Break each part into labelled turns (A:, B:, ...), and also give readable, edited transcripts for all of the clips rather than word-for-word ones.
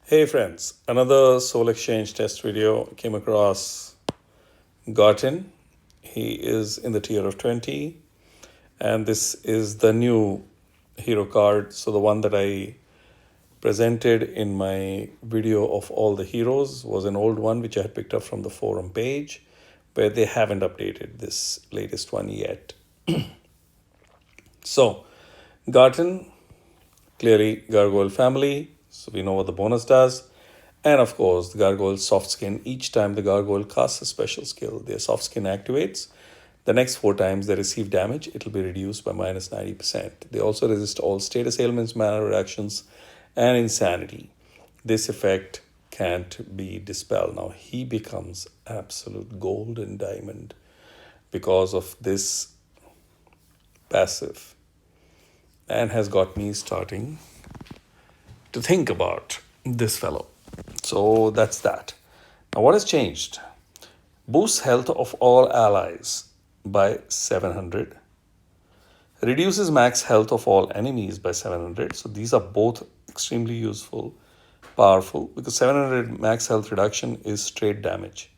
A: Hey friends, another Soul Exchange test video. Came across Garten. He is in the tier of 20, and this is the new hero card. So, the one that I presented in my video of all the heroes was an old one which I had picked up from the forum page, where they haven't updated this latest one yet. So, Garten, clearly Gargoyle family, so we know what the bonus does. And of course, the Gargoyle's soft skin. Each time the Gargoyle casts a special skill, their soft skin activates. The next 4 times they receive damage, it will be reduced by minus 90%. They also resist all status ailments, mana reactions, and insanity. This effect can't be dispelled. Now he becomes absolute gold and diamond because of this passive, and has got me starting to think about this fellow. So that's that. Now, what has changed? Boosts health of all allies by 700. Reduces max health of all enemies by 700. So these are both extremely useful, powerful, because 700 max health reduction is straight damage.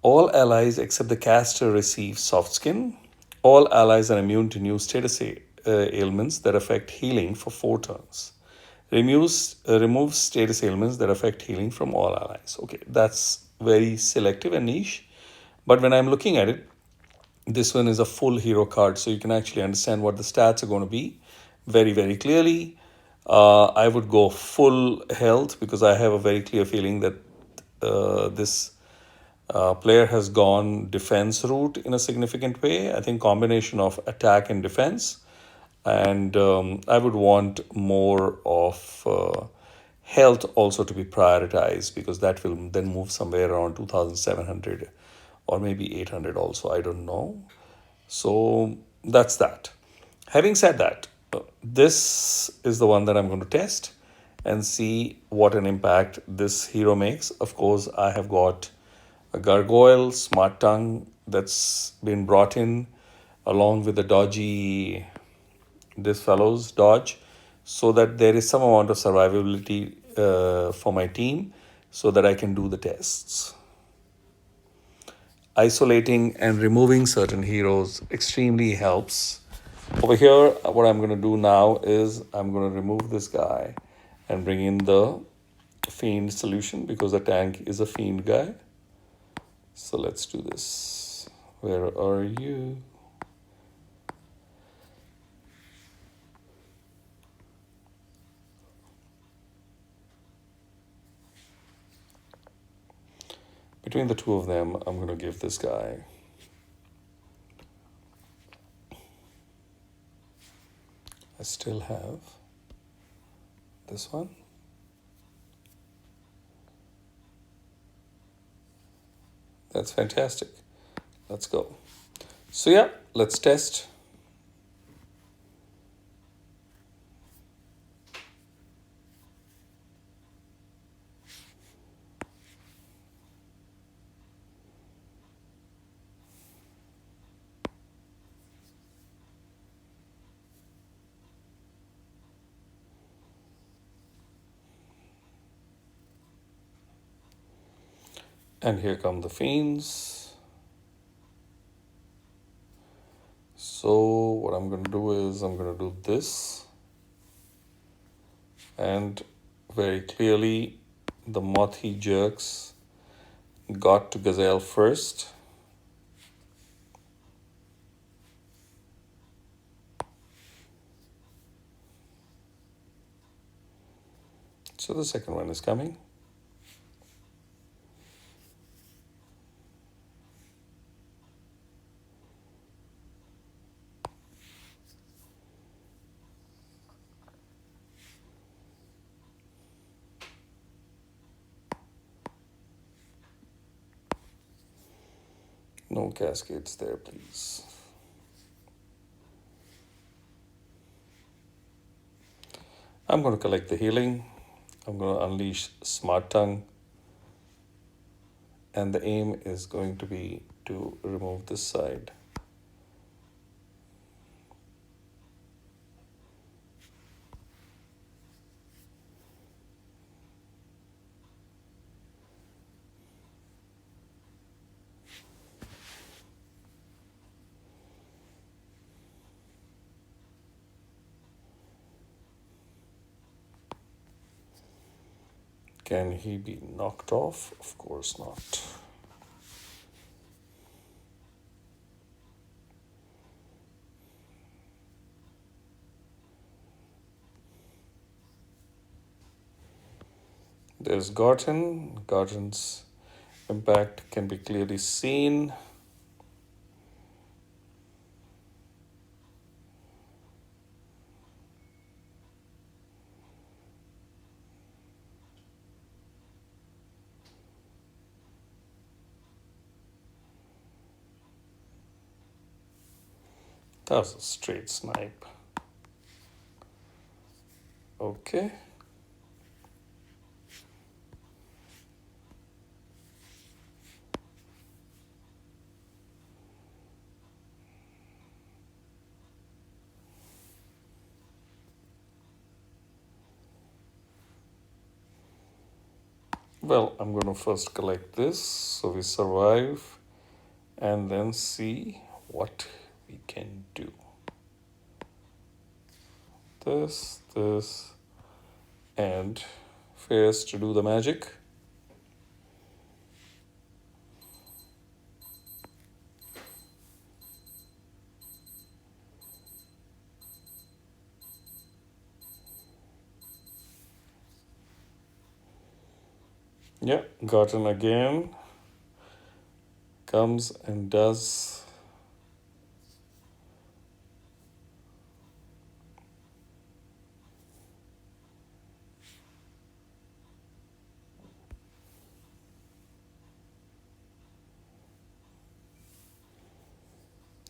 A: All allies except the caster receive soft skin. All allies are immune to new status ailments that affect healing for 4 turns. Removes status ailments that affect healing from all allies. Okay, that's very selective and niche. But when I'm looking at it, this one is a full hero card, so you can actually understand what the stats are going to be very, very clearly. I would go full health because I have a very clear feeling that this player has gone defense route in a significant way. I think combination of attack and defense, and I would want more of health also to be prioritized because that will then move somewhere around 2,700 or maybe 800 also. I don't know. So that's that. Having said that, this is the one that I'm going to test and see what an impact this hero makes. Of course, I have got a gargoyle, smart tongue that's been brought in along with the dodgy, this fellow's dodge, so that there is some amount of survivability for my team so that I can do the tests. Isolating and removing certain heroes extremely helps. Over here, what I'm going to do now is I'm going to remove this guy and bring in the fiend solution because the tank is a fiend guy. So let's do this. Where are you? Between the two of them, I'm going to give this guy I still have this one. That's fantastic. Let's go. So yeah, let's test. And here come the fiends. So what I'm going to do is I'm going to do this. And very clearly, the Mothi jerks got to Gazelle first. So the second one is coming. No cascades there, please. I'm going to collect the healing. I'm going to unleash Smart Tongue. And the aim is going to be to remove this side. Can he be knocked off? Of course not. There's Garten. Garten's impact can be clearly seen. That was a straight snipe. Okay. Well, I'm going to first collect this so we survive and then see what we can do. This, and fails to do the magic. Yeah, Garten again comes and does.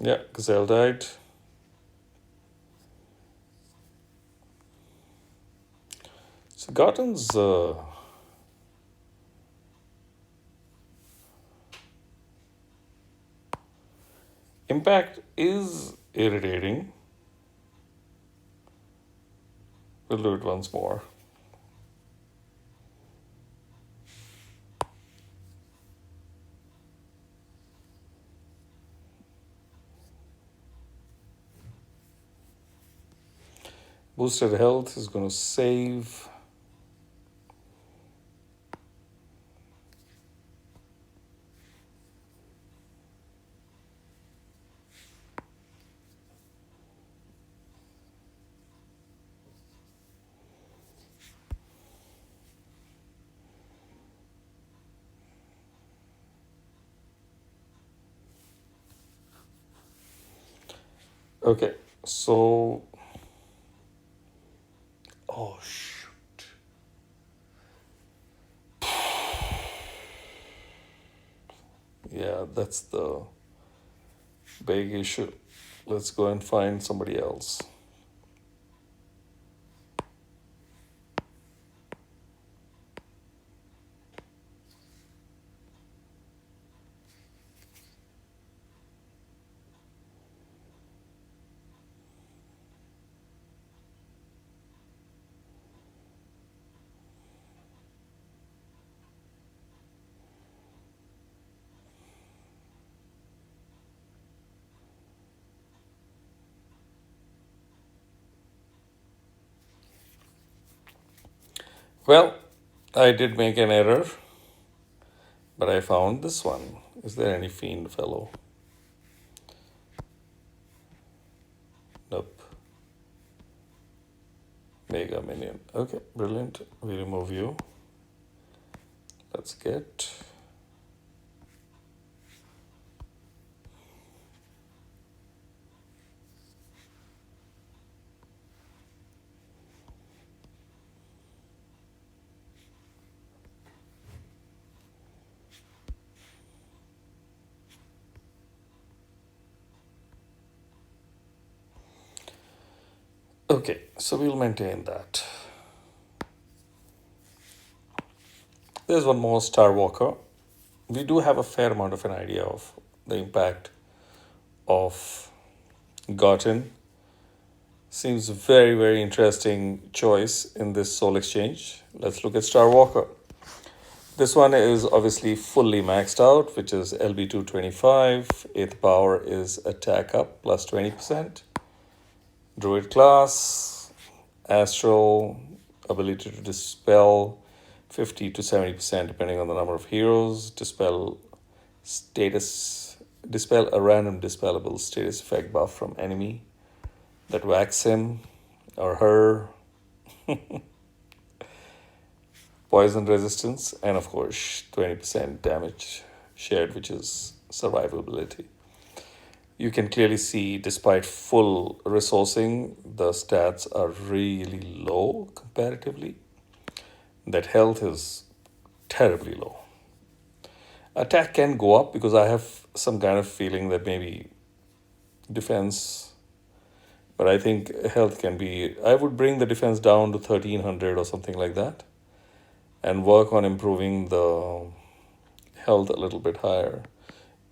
A: Yeah, Gazelle died. So Garten's impact is irritating. We'll do it once more. Boosted health is going to save. Okay, so. Oh, shoot. Yeah, that's the big issue. Let's go and find somebody else. Well, I did make an error, but I found this one. Is there any fiend fellow? Nope. Mega minion. Okay, brilliant. We remove you. Let's get. Okay, so we'll maintain that. There's one more Starwalker. We do have a fair amount of an idea of the impact of Garten. Seems very, very interesting choice in this soul exchange. Let's look at Starwalker. This one is obviously fully maxed out, which is LB 225. 8th power is attack up plus 20%. Druid class, astral, ability to dispel 50 to 70% depending on the number of heroes. Dispel a random dispellable status effect buff from enemy that whacks him or her. Poison resistance, and of course 20% damage shared, which is survivability. You can clearly see, despite full resourcing, the stats are really low comparatively. That health is terribly low. Attack can go up because I have some kind of feeling that maybe defense, but I think health can be. I would bring the defense down to 1300 or something like that and work on improving the health a little bit higher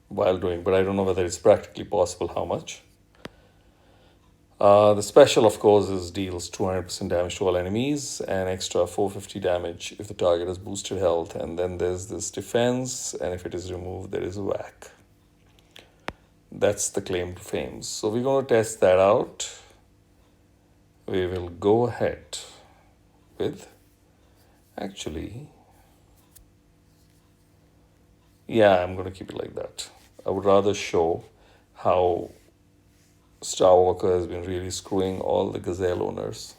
A: while doing, but I don't know whether it's practically possible, how much. The special, of course, is deals 200% damage to all enemies and extra 450 damage if the target has boosted health. And then there's this defense, and if it is removed, there is a whack. That's the claim to fame. So we're going to test that out. We will go ahead with, actually, yeah, I'm going to keep it like that. I would rather show how Starwalker has been really screwing all the Gazelle owners.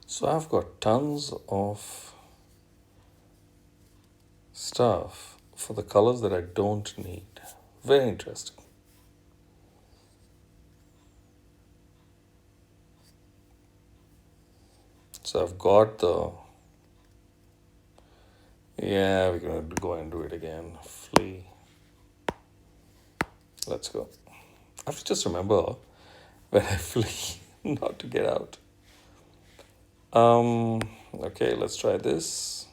A: So I've got tons of stuff for the colors that I don't need. Very interesting. So I've got the, yeah, we're going to go and do it again. Flee. Let's go. I have to just remember when I flee not to get out. Okay, let's try this.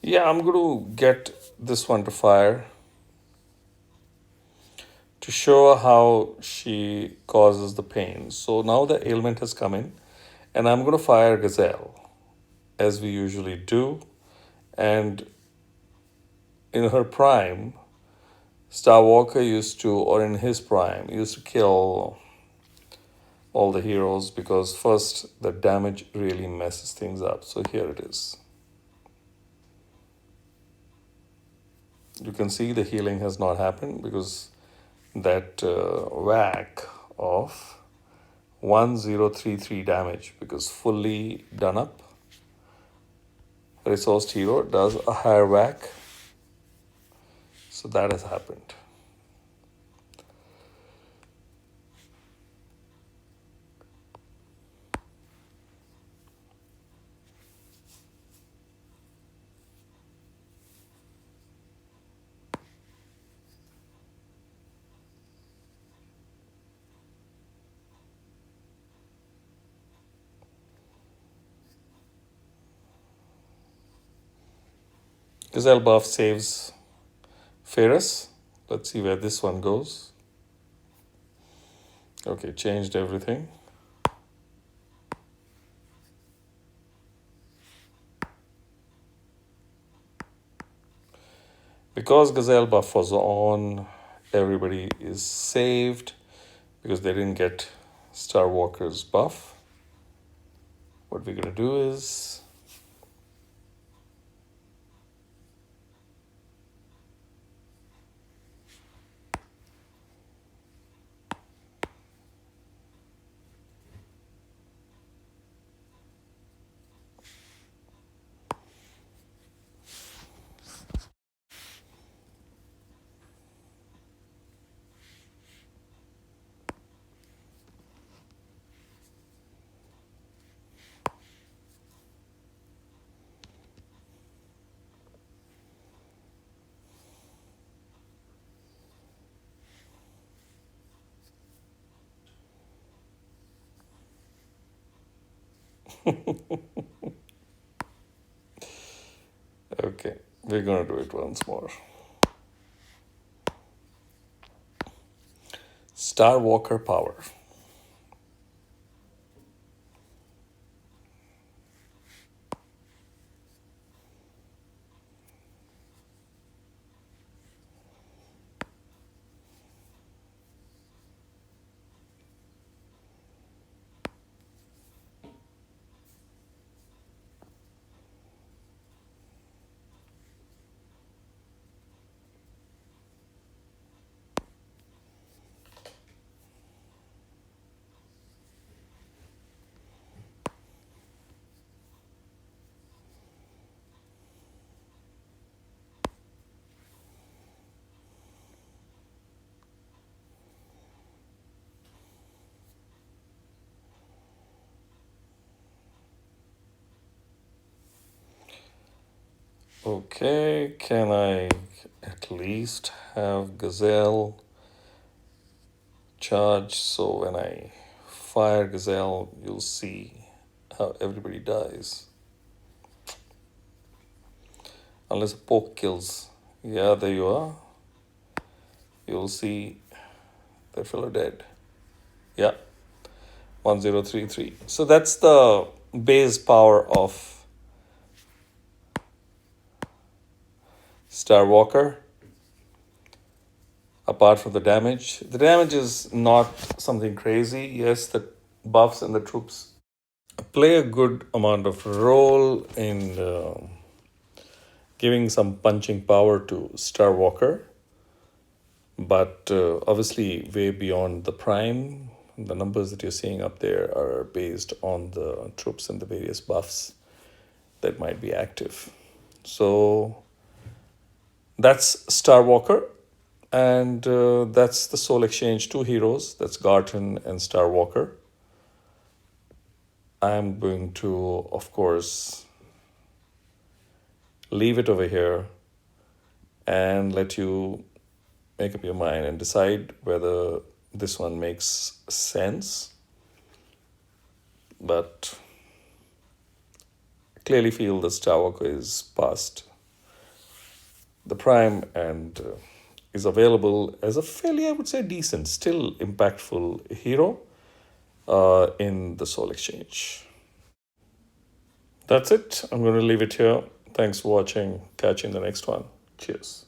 A: Yeah, I'm going to get this one to fire to show how she causes the pain. So now the ailment has come in, and I'm going to fire Gazelle as we usually do. And in her prime, Starwalker used to, or in his prime, used to kill all the heroes because first the damage really messes things up. So here it is. You can see the healing has not happened because that whack of 1033 damage, because fully done up resourced hero does a higher whack. So that has happened. Gazelle buff saves Ferris. Let's see where this one goes. Okay, changed everything. Because Gazelle buff was on, everybody is saved because they didn't get Starwalker's buff. What we're going to do is Okay, we're gonna do it once more. Starwalker power. Okay, can I at least have Gazelle charge so when I fire Gazelle, you'll see how everybody dies. Unless a poke kills. Yeah, there you are. You'll see that fellow dead. Yeah, 1033. So that's the base power of Starwalker. Apart from the damage is not something crazy. Yes, the buffs and the troops play a good amount of role in giving some punching power to Starwalker, but obviously way beyond the prime. The numbers that you're seeing up there are based on the troops and the various buffs that might be active. So that's Starwalker, and that's the Soul Exchange two heroes. That's Garten and Starwalker. I'm going to, of course, leave it over here and let you make up your mind and decide whether this one makes sense. But clearly feel that Starwalker is past the prime and is available as a fairly, I would say, decent, still impactful hero in the Soul Exchange. That's it. I'm going to leave it here. Thanks for watching. Catch you in the next one. Cheers.